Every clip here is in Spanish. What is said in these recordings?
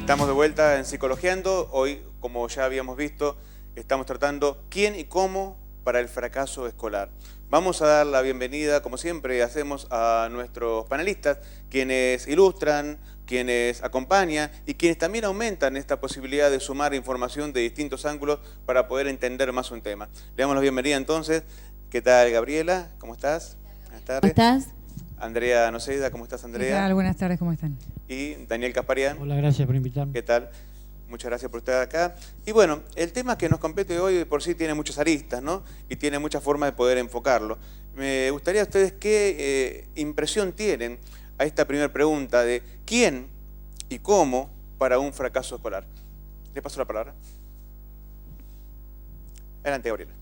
Estamos de vuelta en Psicologiando. Hoy, como ya habíamos visto, estamos tratando quién y cómo para el fracaso escolar. Vamos a dar la bienvenida, como siempre hacemos, a nuestros panelistas, quienes ilustran, quienes acompañan y quienes también aumentan esta posibilidad de sumar información de distintos ángulos para poder entender más un tema. Le damos la bienvenida entonces. ¿Qué tal, Gabriela? ¿Cómo estás? Buenas tardes. ¿Cómo estás? Andrea Noceda, ¿cómo estás, Andrea? ¿Qué tal? Buenas tardes, ¿cómo están? Y Daniel Kasparian. Hola, gracias por invitarme. ¿Qué tal? Muchas gracias por estar acá. Y bueno, el tema que nos compete hoy de por sí tiene muchas aristas, ¿no? Y tiene muchas formas de poder enfocarlo. Me gustaría a ustedes qué impresión tienen a esta primera pregunta de quién y cómo para un fracaso escolar. Le paso la palabra. Adelante, Gabriela.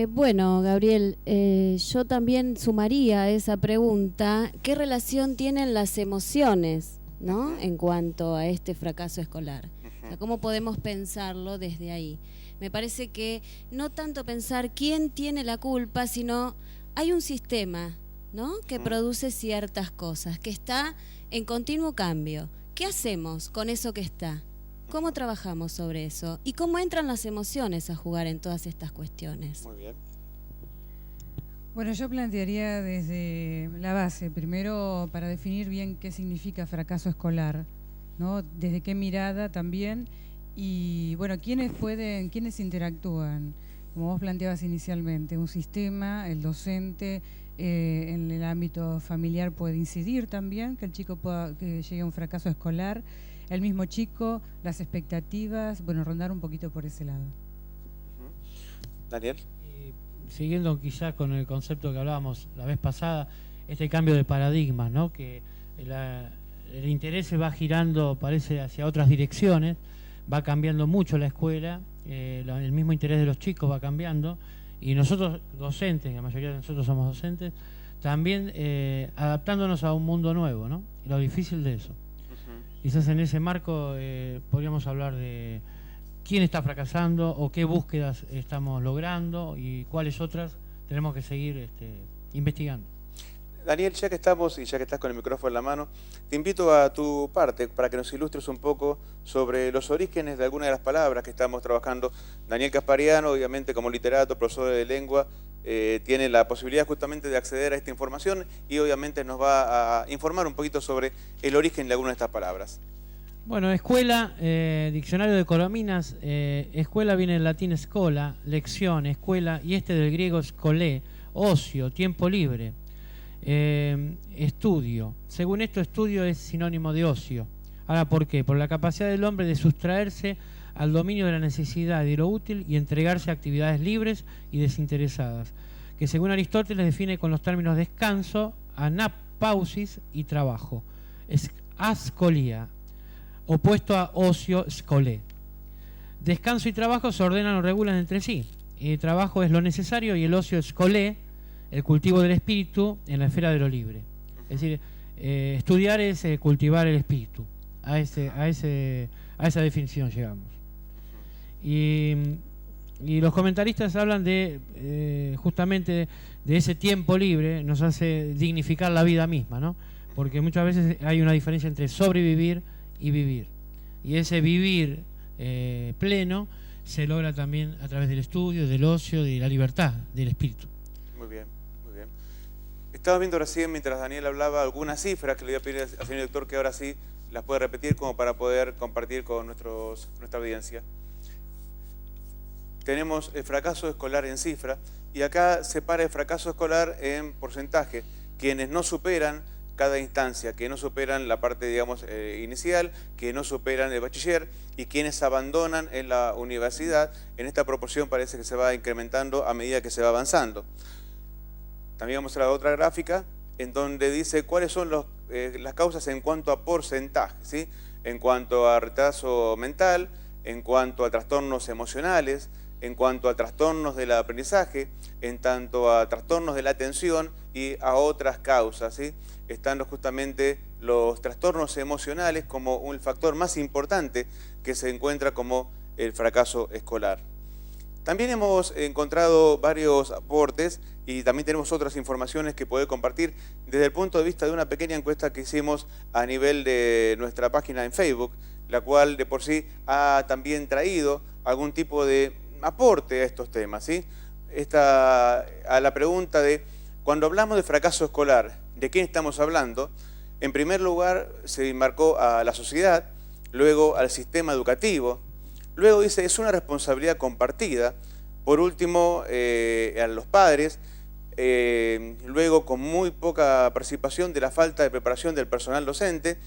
Bueno, Gabriel, yo también sumaría a esa pregunta, ¿qué relación tienen las emociones, ¿no?, en cuanto a este fracaso escolar? O sea, ¿cómo podemos pensarlo desde ahí? Me parece que no tanto pensar quién tiene la culpa, sino hay un sistema, ¿no?, que produce ciertas cosas, que está en continuo cambio. ¿Qué hacemos con eso que está? ¿Cómo trabajamos sobre eso? ¿Y cómo entran las emociones a jugar en todas estas cuestiones? Muy bien. Bueno, yo plantearía desde la base, primero para definir bien qué significa fracaso escolar, ¿no? Desde qué mirada también, y bueno, quiénes interactúan, como vos planteabas inicialmente, un sistema, el docente, en el ámbito familiar puede incidir también, que el chico que llegue a un fracaso escolar, el mismo chico, las expectativas, bueno, rondar un poquito por ese lado. Daniel. Siguiendo quizás con el concepto que hablábamos la vez pasada, este cambio de paradigma, ¿no?, que el interés se va girando, parece, hacia otras direcciones, va cambiando mucho la escuela, el mismo interés de los chicos va cambiando, y nosotros docentes, la mayoría de nosotros somos docentes, también adaptándonos a un mundo nuevo, ¿no?, y lo difícil de eso. Quizás en ese marco podríamos hablar de quién está fracasando o qué búsquedas estamos logrando y cuáles otras tenemos que seguir investigando. Daniel, ya que estamos y ya que estás con el micrófono en la mano, te invito a tu parte para que nos ilustres un poco sobre los orígenes de algunas de las palabras que estamos trabajando. Daniel Kasparian, obviamente como literato, profesor de lengua, tiene la posibilidad justamente de acceder a esta información y obviamente nos va a informar un poquito sobre el origen de algunas de estas palabras. Bueno, escuela, diccionario de Corominas, escuela viene del latín escola, lección, escuela, y del griego scolé, ocio, tiempo libre. Estudio. Según esto, estudio es sinónimo de ocio. Ahora, ¿por qué? Por la capacidad del hombre de sustraerse al dominio de la necesidad de lo útil y entregarse a actividades libres y desinteresadas, que según Aristóteles define con los términos descanso, anapausis y trabajo. Es ascolía, opuesto a ocio, scolé. Descanso y trabajo se ordenan o regulan entre sí. El trabajo es lo necesario y el ocio, scolé, el cultivo del espíritu en la esfera de lo libre. Es decir, estudiar es cultivar el espíritu. A esa definición llegamos. Y los comentaristas hablan de justamente de ese tiempo libre, nos hace dignificar la vida misma, ¿no? Porque muchas veces hay una diferencia entre sobrevivir y vivir. Y ese vivir pleno se logra también a través del estudio, del ocio, de la libertad, del espíritu. Muy bien, muy bien. Estaba viendo recién, mientras Daniel hablaba, algunas cifras que le voy a pedir al señor director que ahora sí las puede repetir como para poder compartir con nuestra audiencia. Tenemos el fracaso escolar en cifra y acá separa el fracaso escolar en porcentaje. Quienes no superan cada instancia, que no superan la parte, digamos, inicial, que no superan el bachiller y quienes abandonan en la universidad, en esta proporción parece que se va incrementando a medida que se va avanzando. También vamos a la otra gráfica en donde dice cuáles son las causas en cuanto a porcentaje, ¿sí? En cuanto a retraso mental, en cuanto a trastornos emocionales, en cuanto a trastornos del aprendizaje, en tanto a trastornos de la atención y a otras causas, ¿sí? Están justamente los trastornos emocionales como el factor más importante que se encuentra como el fracaso escolar. También hemos encontrado varios aportes y también tenemos otras informaciones que poder compartir desde el punto de vista de una pequeña encuesta que hicimos a nivel de nuestra página en Facebook, la cual de por sí ha también traído algún tipo de aporte a estos temas, ¿sí? A la pregunta de, cuando hablamos de fracaso escolar, ¿de quién estamos hablando? En primer lugar se enmarcó a la sociedad, luego al sistema educativo, luego dice, es una responsabilidad compartida, por último a los padres, luego con muy poca participación de la falta de preparación del personal docente,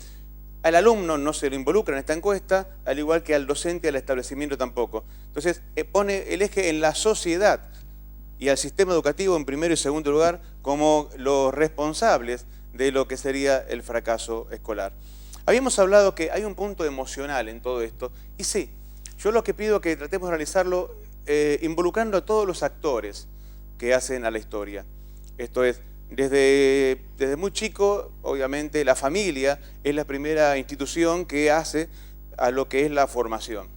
al alumno no se lo involucra en esta encuesta, al igual que al docente y al establecimiento tampoco. Entonces pone el eje en la sociedad y al sistema educativo en primero y segundo lugar como los responsables de lo que sería el fracaso escolar. Habíamos hablado que hay un punto emocional en todo esto, y sí, yo lo que pido es que tratemos de realizarlo involucrando a todos los actores que hacen a la historia. Esto es, desde muy chico, obviamente, la familia es la primera institución que hace a lo que es la formación.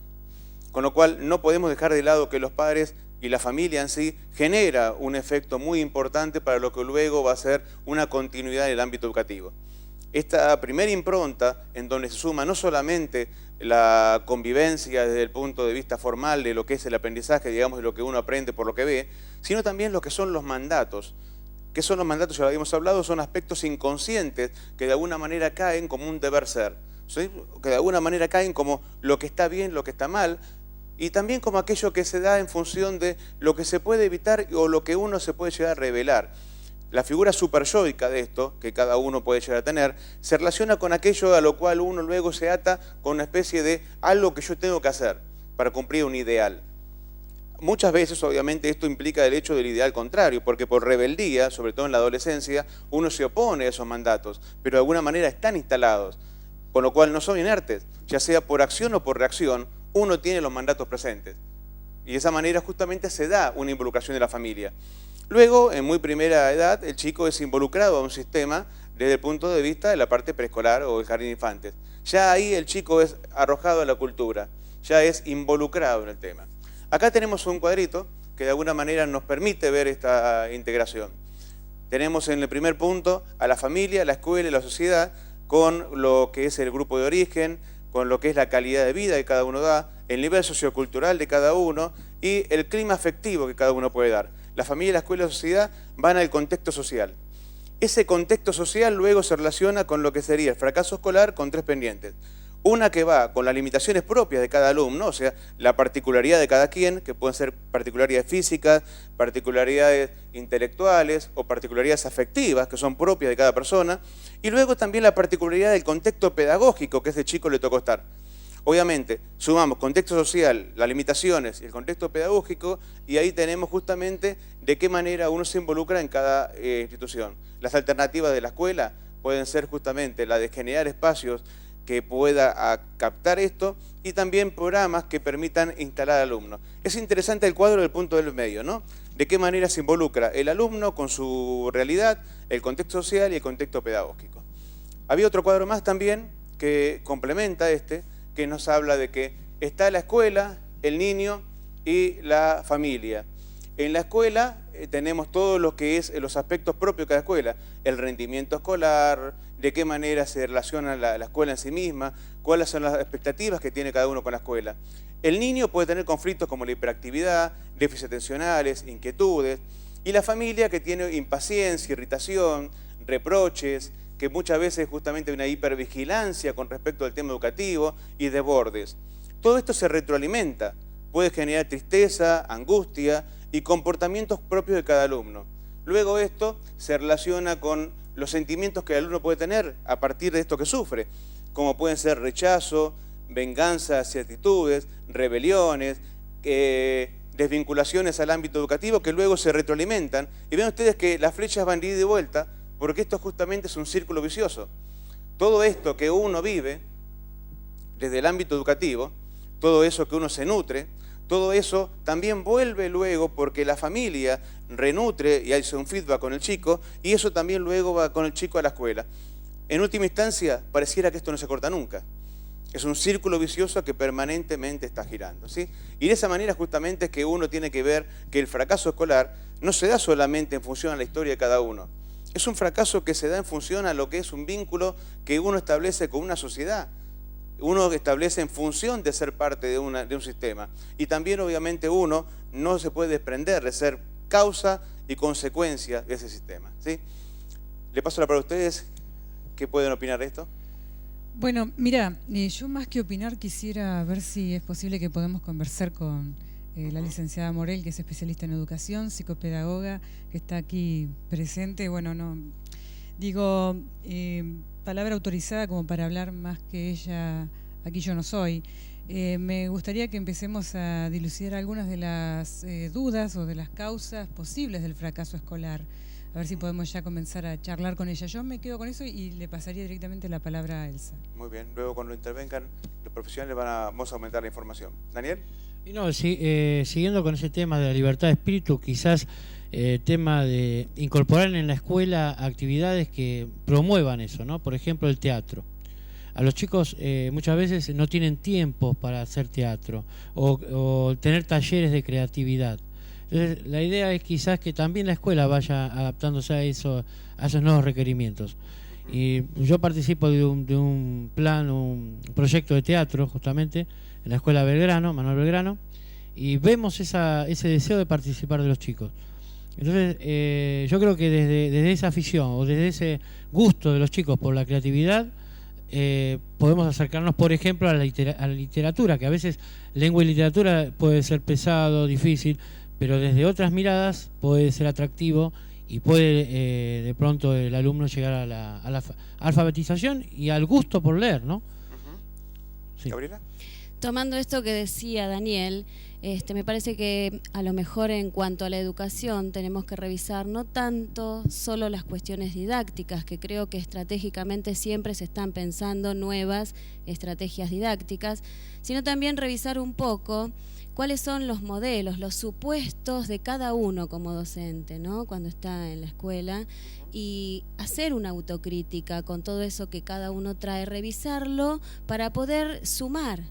Con lo cual, no podemos dejar de lado que los padres y la familia en sí genera un efecto muy importante para lo que luego va a ser una continuidad en el ámbito educativo. Esta primera impronta, en donde se suma no solamente la convivencia desde el punto de vista formal de lo que es el aprendizaje, digamos, de lo que uno aprende por lo que ve, sino también lo que son los mandatos. ¿Qué son los mandatos? Ya lo habíamos hablado, son aspectos inconscientes que de alguna manera caen como un deber ser, ¿sí? Que de alguna manera caen como lo que está bien, lo que está mal, y también como aquello que se da en función de lo que se puede evitar o lo que uno se puede llegar a revelar. La figura superyoica de esto, que cada uno puede llegar a tener, se relaciona con aquello a lo cual uno luego se ata con una especie de algo que yo tengo que hacer para cumplir un ideal. Muchas veces, obviamente, esto implica el hecho del ideal contrario, porque por rebeldía, sobre todo en la adolescencia, uno se opone a esos mandatos, pero de alguna manera están instalados, con lo cual no son inertes, ya sea por acción o por reacción, uno tiene los mandatos presentes. Y de esa manera justamente se da una involucración de la familia. Luego, en muy primera edad, el chico es involucrado a un sistema desde el punto de vista de la parte preescolar o el jardín de infantes. Ya ahí el chico es arrojado a la cultura, ya es involucrado en el tema. Acá tenemos un cuadrito que de alguna manera nos permite ver esta integración. Tenemos en el primer punto a la familia, la escuela y la sociedad con lo que es el grupo de origen, con lo que es la calidad de vida que cada uno da, el nivel sociocultural de cada uno y el clima afectivo que cada uno puede dar. La familia, la escuela y la sociedad van al contexto social. Ese contexto social luego se relaciona con lo que sería el fracaso escolar con tres pendientes. Una que va con las limitaciones propias de cada alumno, o sea, la particularidad de cada quien, que pueden ser particularidades físicas, particularidades intelectuales o particularidades afectivas, que son propias de cada persona, y luego también la particularidad del contexto pedagógico que a ese chico le tocó estar. Obviamente, sumamos contexto social, las limitaciones y el contexto pedagógico, y ahí tenemos justamente de qué manera uno se involucra en cada institución. Las alternativas de la escuela pueden ser justamente la de generar espacios que pueda captar esto y también programas que permitan instalar alumnos. Es interesante el cuadro del punto del medio, ¿no? De qué manera se involucra el alumno con su realidad, el contexto social y el contexto pedagógico. Había otro cuadro más también que complementa este, que nos habla de que está la escuela, el niño y la familia. En la escuela tenemos todo lo que es los aspectos propios de cada escuela, el rendimiento escolar, de qué manera se relaciona la escuela en sí misma, cuáles son las expectativas que tiene cada uno con la escuela. El niño puede tener conflictos como la hiperactividad, déficits atencionales, inquietudes, y la familia que tiene impaciencia, irritación, reproches, que muchas veces justamente hay una hipervigilancia con respecto al tema educativo y desbordes. Todo esto se retroalimenta, puede generar tristeza, angustia y comportamientos propios de cada alumno. Luego esto se relaciona con los sentimientos que el alumno puede tener a partir de esto que sufre, como pueden ser rechazo, venganza hacia actitudes, rebeliones, desvinculaciones al ámbito educativo que luego se retroalimentan. Y ven ustedes que las flechas van de ida y vuelta, porque esto justamente es un círculo vicioso. Todo esto que uno vive desde el ámbito educativo, todo eso que uno se nutre, todo eso también vuelve luego porque la familia renutre y hace un feedback con el chico y eso también luego va con el chico a la escuela. En última instancia, pareciera que esto no se corta nunca. Es un círculo vicioso que permanentemente está girando, ¿sí? Y de esa manera justamente es que uno tiene que ver que el fracaso escolar no se da solamente en función a la historia de cada uno. Es un fracaso que se da en función a lo que es un vínculo que uno establece con una sociedad. Uno establece en función de ser parte de un sistema. Y también obviamente uno no se puede desprender de ser causa y consecuencia de ese sistema, ¿sí? Le paso la palabra a ustedes. ¿Qué pueden opinar de esto? Bueno, mira, yo más que opinar quisiera ver si es posible que podamos conversar con la licenciada Morel, que es especialista en educación, psicopedagoga, que está aquí presente. Bueno, no digo palabra autorizada como para hablar más que ella, aquí yo no soy. Me gustaría que empecemos a dilucidar algunas de las dudas o de las causas posibles del fracaso escolar. A ver si podemos ya comenzar a charlar con ella. Yo me quedo con eso y le pasaría directamente la palabra a Elsa. Muy bien, luego cuando intervengan los profesionales vamos a aumentar la información. ¿Daniel? Y no, siguiendo con ese tema de la libertad de espíritu, quizás tema de incorporar en la escuela actividades que promuevan eso, ¿no? Por ejemplo, el teatro. A los chicos muchas veces no tienen tiempo para hacer teatro o tener talleres de creatividad. Entonces, la idea es quizás que también la escuela vaya adaptándose a esos nuevos requerimientos. Y yo participo de un plan, un proyecto de teatro justamente en la escuela Belgrano, Manuel Belgrano, y vemos ese deseo de participar de los chicos. Entonces, yo creo que desde esa afición o desde ese gusto de los chicos por la creatividad, podemos acercarnos, por ejemplo, a la literatura, que a veces lengua y literatura puede ser pesado, difícil, pero desde otras miradas puede ser atractivo y puede de pronto el alumno llegar a la alfabetización y al gusto por leer, ¿no? Sí. ¿Gabriela? Tomando esto que decía Daniel, me parece que a lo mejor en cuanto a la educación tenemos que revisar no tanto solo las cuestiones didácticas, que creo que estratégicamente siempre se están pensando nuevas estrategias didácticas, sino también revisar un poco cuáles son los modelos, los supuestos de cada uno como docente, ¿no? Cuando está en la escuela, y hacer una autocrítica con todo eso que cada uno trae, revisarlo para poder sumar,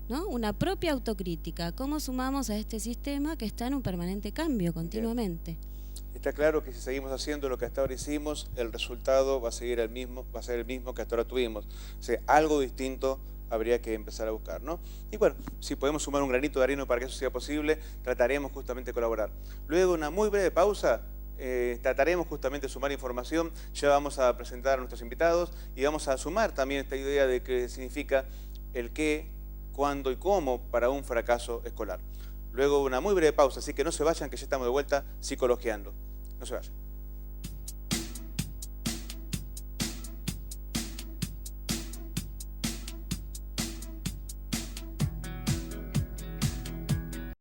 ¿no? Una propia autocrítica. ¿Cómo sumamos a este sistema que está en un permanente cambio continuamente? Bien. Está claro que si seguimos haciendo lo que hasta ahora hicimos, el resultado va a ser el mismo que hasta ahora tuvimos. O sea, algo distinto habría que empezar a buscar, ¿no? Y bueno, si podemos sumar un granito de arena para que eso sea posible, trataremos justamente de colaborar. Luego de una muy breve pausa, trataremos justamente de sumar información. Ya vamos a presentar a nuestros invitados y vamos a sumar también esta idea de qué significa el qué, cuándo y cómo para un fracaso escolar. Luego una muy breve pausa, así que no se vayan, que ya estamos de vuelta psicologiando. No se vayan.